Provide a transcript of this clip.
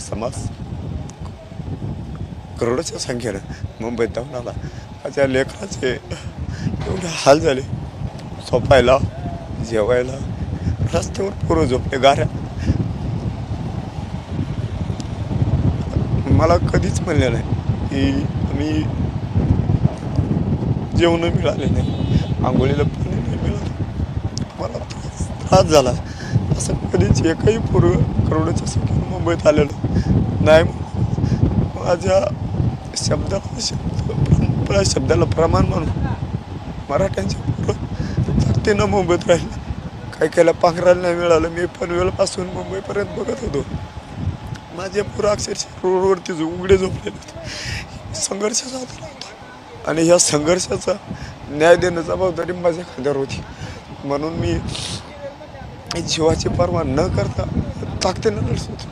समाज करोडोच्या संख्येनं मुंबईत जाऊन आला. माझ्या लेकराचे एवढे हाल झाले, झोपायला जेवायला रस्त्यावर पोरं झोपले गाऱ्या. मला कधीच म्हणले नाही की आम्ही जेवण मिळाले नाही, आंघोळीला पाणी नाही मिळालं. मला त्रास झाला. असं कधीच एकही पोरं करोडोच्या संख्येनं मुंबईत आलेलं नाही. माझ्या शब्दाला प्रमाण म्हणून मराठ्यांच्या पोरं ताकदीनं मुंबईत राहिले. काही काहीला पांघरायला नाही मिळालं. मी पनवेलपासून मुंबईपर्यंत बघत होतो. माझे पोरं अक्षरशः रोडवरती उघडे झोपलेले होते. संघर्ष साधला होता आणि ह्या संघर्षाचा न्याय देण्याची जबाबदारी माझ्या खांद्यावर होती. म्हणून मी जीवाची पर्वा न करता ताकदीनं लढत होतो.